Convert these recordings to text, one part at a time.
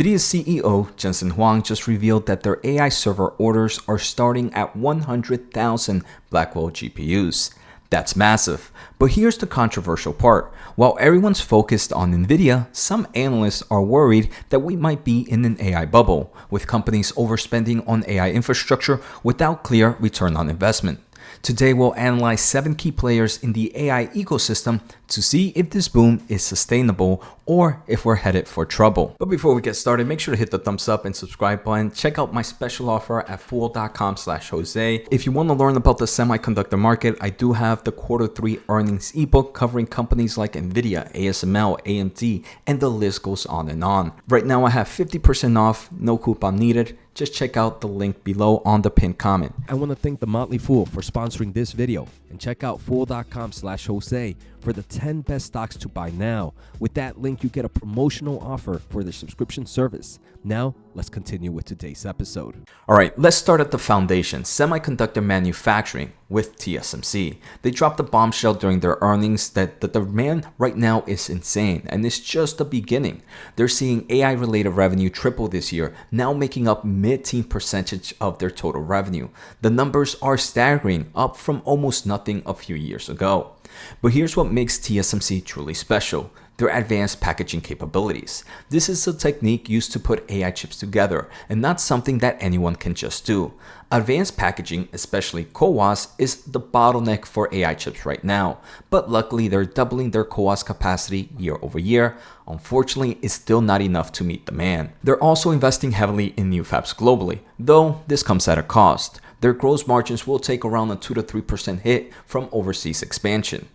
Nvidia's CEO Jensen Huang just revealed that their AI server orders are starting at 100,000 Blackwell GPUs. That's massive. But here's the controversial part. While everyone's focused on Nvidia, some analysts are worried that we might be in an AI bubble, with companies overspending on AI infrastructure without clear return on investment. Today, we'll analyze 7 key players in the AI ecosystem to see if this boom is sustainable or if we're headed for trouble. But before we get started, make sure to hit the thumbs up and subscribe button. Check out my special offer at fool.com/Jose. If you want to learn about the semiconductor market, I do have the Q3 earnings ebook covering companies like Nvidia, ASML, AMD, and the list goes on and on. Right now, I have 50% off, no coupon needed. Just check out the link below on the pinned comment. I want to thank the Motley Fool for sponsoring this video, and check out fool.com/Jose for the 10 best stocks to buy now. With that link, you get a promotional offer for their subscription service. Now, let's continue with today's episode. All right, let's start at the foundation, semiconductor manufacturing with TSMC. They dropped a bombshell during their earnings that the demand right now is insane, and it's just the beginning. They're seeing AI-related revenue triple this year, now making up mid-teen percentage of their total revenue. The numbers are staggering, up from almost nothing a few years ago. But here's what makes TSMC truly special: their advanced packaging capabilities. This is a technique used to put AI chips together, and not something that anyone can just do. Advanced packaging, especially CoWoS, is the bottleneck for AI chips right now, but luckily they're doubling their CoWoS capacity year over year. Unfortunately, it's still not enough to meet demand. They're also investing heavily in new fabs globally, though this comes at a cost. Their gross margins will take around a 2 to 3% hit from overseas expansion.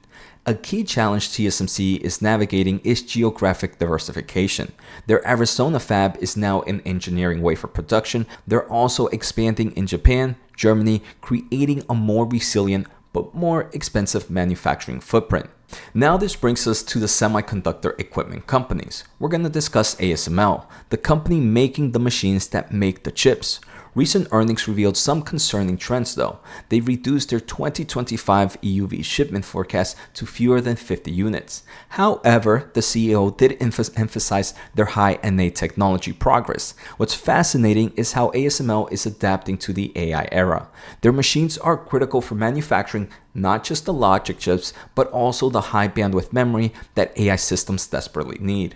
A key challenge TSMC is navigating is geographic diversification. Their Arizona fab is now in engineering wafer production. They're also expanding in Japan, Germany, creating a more resilient but more expensive manufacturing footprint. Now this brings us to the semiconductor equipment companies. We're going to discuss ASML, the company making the machines that make the chips. Recent earnings revealed some concerning trends though. They reduced their 2025 EUV shipment forecast to fewer than 50 units. However, the CEO did emphasize their high NA technology progress. What's fascinating is how ASML is adapting to the AI era. Their machines are critical for manufacturing not just the logic chips, but also the high bandwidth memory that AI systems desperately need.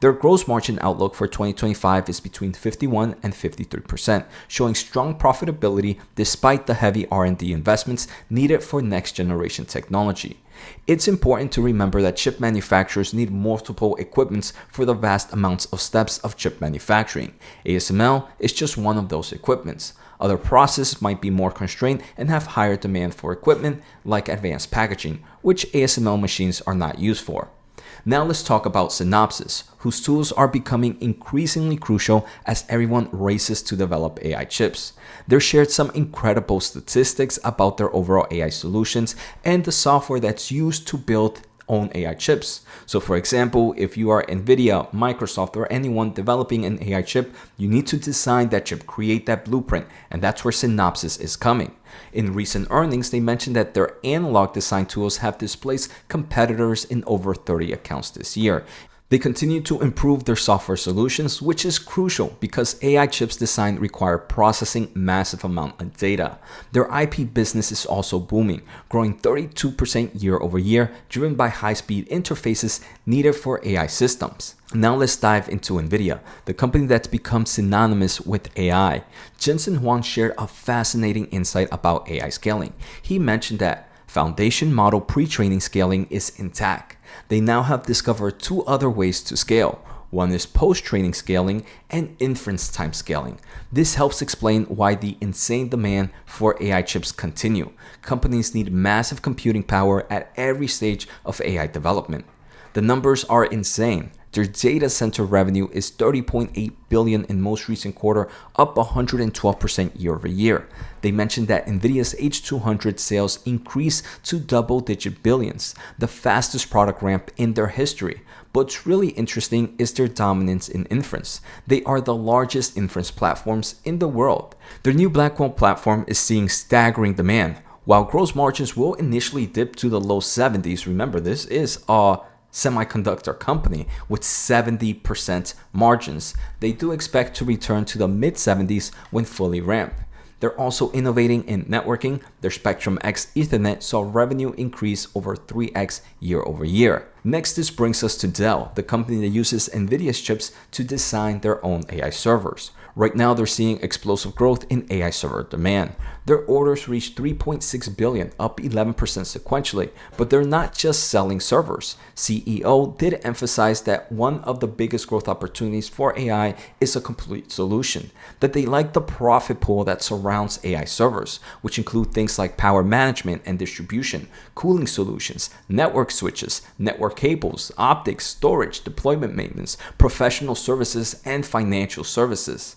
Their gross margin outlook for 2025 is between 51 and 53%, showing strong profitability despite the heavy R&D investments needed for next generation technology. It's important to remember that chip manufacturers need multiple equipments for the vast amounts of steps of chip manufacturing. ASML is just one of those equipments. Other processes might be more constrained and have higher demand for equipment like advanced packaging, which ASML machines are not used for. Now let's talk about Synopsys, whose tools are becoming increasingly crucial as everyone races to develop AI chips. They shared some incredible statistics about their overall AI solutions and the software that's used to build own AI chips. So for example, if you are Nvidia, Microsoft, or anyone developing an AI chip, you need to design that chip, create that blueprint, and that's where Synopsys is coming. In recent earnings, they mentioned that their analog design tools have displaced competitors in over 30 accounts this year. They continue to improve their software solutions, which is crucial because AI chips design require processing massive amount of data. Their IP business is also booming, growing 32% year over year, driven by high-speed interfaces needed for AI systems. Now let's dive into Nvidia, the company that's become synonymous with AI. Jensen Huang shared a fascinating insight about AI scaling. He mentioned that foundation model pre-training scaling is intact. They now have discovered 2 other ways to scale. One is post-training scaling and inference time scaling. This helps explain why the insane demand for AI chips continue. Companies need massive computing power at every stage of AI development. The numbers are insane. Their data center revenue is $30.8 billion in most recent quarter, up 112% year over year. They mentioned that Nvidia's H200 sales increased to double-digit billions, the fastest product ramp in their history. What's really interesting is their dominance in inference. They are the largest inference platforms in the world. Their new Blackwell platform is seeing staggering demand. While gross margins will initially dip to the low 70s, remember this is a semiconductor company with 70% margins. They do expect to return to the mid-70s when fully ramped. They're also innovating in networking. Their Spectrum X Ethernet saw revenue increase over 3x year over year. Next, this brings us to Dell, the company that uses Nvidia's chips to design their own AI servers. Right now, they're seeing explosive growth in AI server demand. Their orders reached $3.6 billion, up 11% sequentially, but they're not just selling servers. CEO did emphasize that one of the biggest growth opportunities for AI is a complete solution, that they like the profit pool that surrounds AI servers, which include things like power management and distribution, cooling solutions, network switches, network cables, optics, storage, deployment maintenance, professional services, and financial services.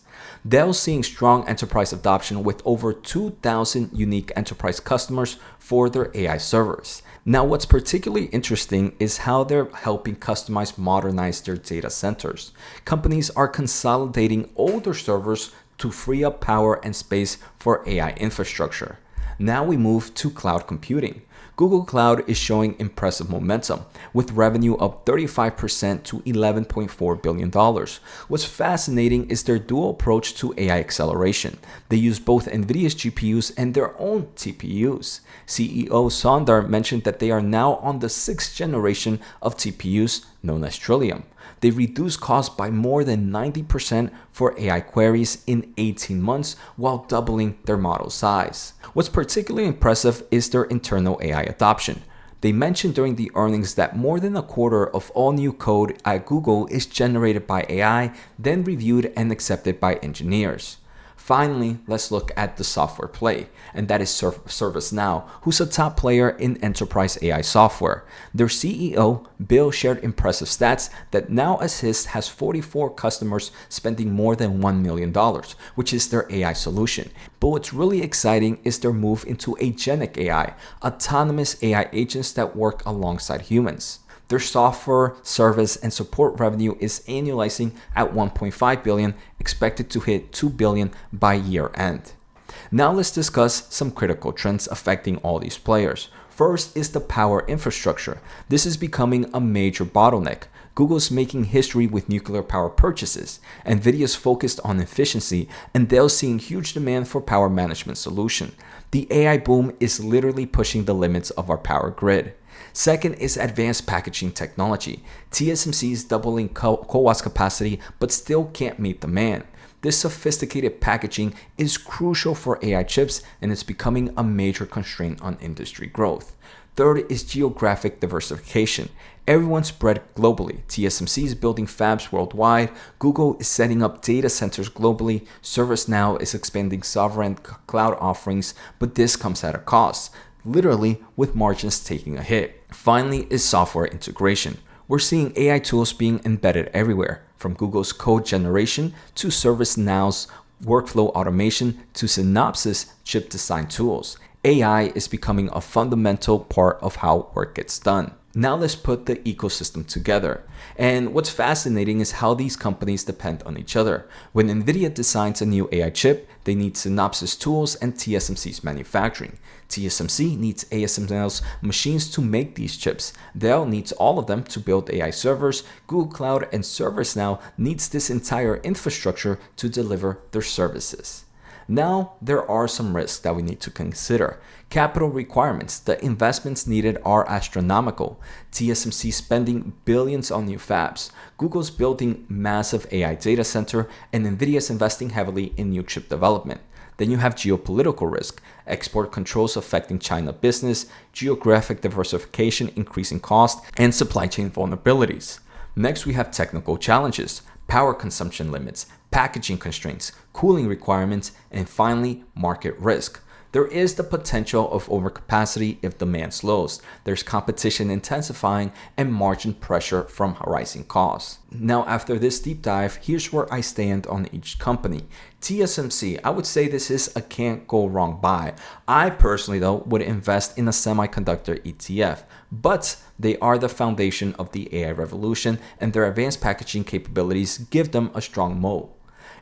Dell's seeing strong enterprise adoption with over 2,000 unique enterprise customers for their AI servers. Now, what's particularly interesting is how they're helping customers modernize their data centers. Companies are consolidating older servers to free up power and space for AI infrastructure. Now we move to cloud computing. Google Cloud is showing impressive momentum, with revenue up 35% to $11.4 billion. What's fascinating is their dual approach to AI acceleration. They use both Nvidia's GPUs and their own TPUs. CEO Sundar mentioned that they are now on the 6th generation of TPUs known as Trillium. They reduced costs by more than 90% for AI queries in 18 months while doubling their model size. What's particularly impressive is their internal AI adoption. They mentioned during the earnings that more than a quarter of all new code at Google is generated by AI, then reviewed and accepted by engineers. Finally, let's look at the software play, and that is ServiceNow, who's a top player in enterprise AI software. Their CEO, Bill, shared impressive stats that Now Assist has 44 customers spending more than $1 million, which is their AI solution. But what's really exciting is their move into agentic AI, autonomous AI agents that work alongside humans. Their software, service, and support revenue is annualizing at $1.5 billion, expected to hit $2 billion by year end. Now let's discuss some critical trends affecting all these players. First is the power infrastructure. This is becoming a major bottleneck. Google's making history with nuclear power purchases. Nvidia's focused on efficiency, and Dell's seeing huge demand for power management solution. The AI boom is literally pushing the limits of our power grid. Second is advanced packaging technology. TSMC is doubling CoWoS capacity but still can't meet demand. This sophisticated packaging is crucial for AI chips and is becoming a major constraint on industry growth. Third is geographic diversification. Everyone's spread globally. TSMC is building fabs worldwide. Google is setting up data centers globally. ServiceNow is expanding sovereign cloud offerings, but this comes at a cost, literally with margins taking a hit. Finally is software integration. We're seeing AI tools being embedded everywhere, from Google's code generation to ServiceNow's workflow automation to Synopsys chip design tools. AI is becoming a fundamental part of how work gets done. Now let's put the ecosystem together. And what's fascinating is how these companies depend on each other. When Nvidia designs a new AI chip, they need Synopsys tools and TSMC's manufacturing. TSMC needs ASML's machines to make these chips. Dell needs all of them to build AI servers. Google Cloud and ServiceNow needs this entire infrastructure to deliver their services. Now, there are some risks that we need to consider. Capital requirements. The investments needed are astronomical. TSMC spending billions on new fabs. Google's building massive AI data center, and Nvidia's investing heavily in new chip development. Then you have geopolitical risk, export controls affecting China business, geographic diversification increasing cost, and supply chain vulnerabilities. Next, we have technical challenges, power consumption limits, packaging constraints, cooling requirements, and finally, market risk. There is the potential of overcapacity if demand slows. There's competition intensifying and margin pressure from rising costs. Now, after this deep dive, here's where I stand on each company. TSMC, I would say this is a can't go wrong buy. I personally, though, would invest in a semiconductor ETF, but they are the foundation of the AI revolution, and their advanced packaging capabilities give them a strong moat.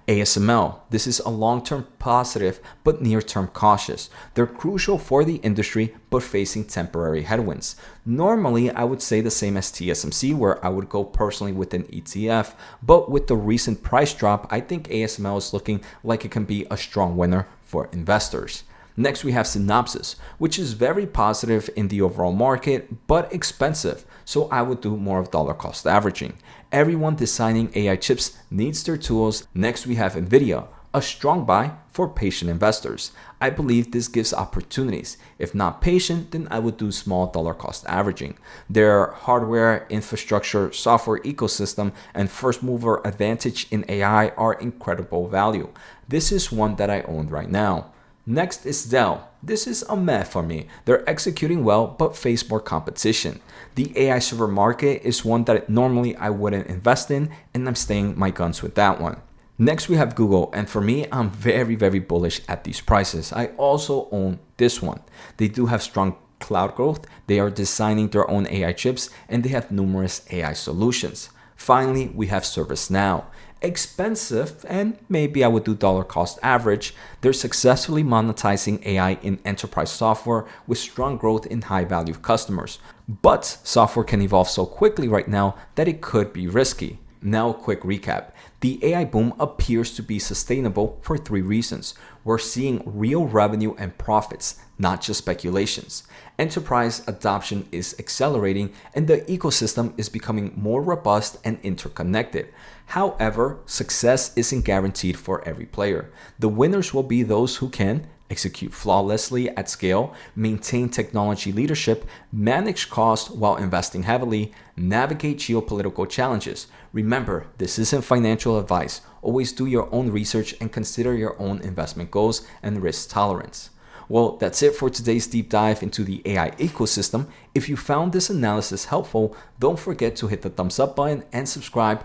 ASML. This is a long-term positive but near-term cautious. They're crucial for the industry but facing temporary headwinds. Normally, I would say the same as TSMC, where I would go personally with an ETF, but with the recent price drop, I think ASML is looking like it can be a strong winner for investors. Next, we have Synopsys, which is very positive in the overall market, but expensive. So I would do more of dollar cost averaging. Everyone designing AI chips needs their tools. Next, we have Nvidia, a strong buy for patient investors. I believe this gives opportunities. If not patient, then I would do small dollar cost averaging. Their hardware, infrastructure, software ecosystem, and first mover advantage in AI are incredible value. This is one that I own right now. Next is Dell. This is a meh for me. They're executing well but face more competition. The AI server market is one that normally I wouldn't invest in, and I'm staying my guns with that one. Next we have Google, and for me, I'm very bullish at these prices. I also own this one. They do have strong cloud growth, they are designing their own AI chips, and they have numerous AI solutions. Finally, we have ServiceNow. Expensive, and maybe I would do dollar cost average. They're successfully monetizing AI in enterprise software with strong growth in high value customers. But software can evolve so quickly right now that it could be risky. Now a quick recap. The AI boom appears to be sustainable for 3 reasons. We're seeing real revenue and profits, not just speculations. Enterprise adoption is accelerating and the ecosystem is becoming more robust and interconnected. However, success isn't guaranteed for every player. The winners will be those who can execute flawlessly at scale, maintain technology leadership, manage costs while investing heavily, navigate geopolitical challenges. Remember, this isn't financial advice. Always do your own research and consider your own investment goals and risk tolerance. Well, that's it for today's deep dive into the AI ecosystem. If you found this analysis helpful, don't forget to hit the thumbs up button and subscribe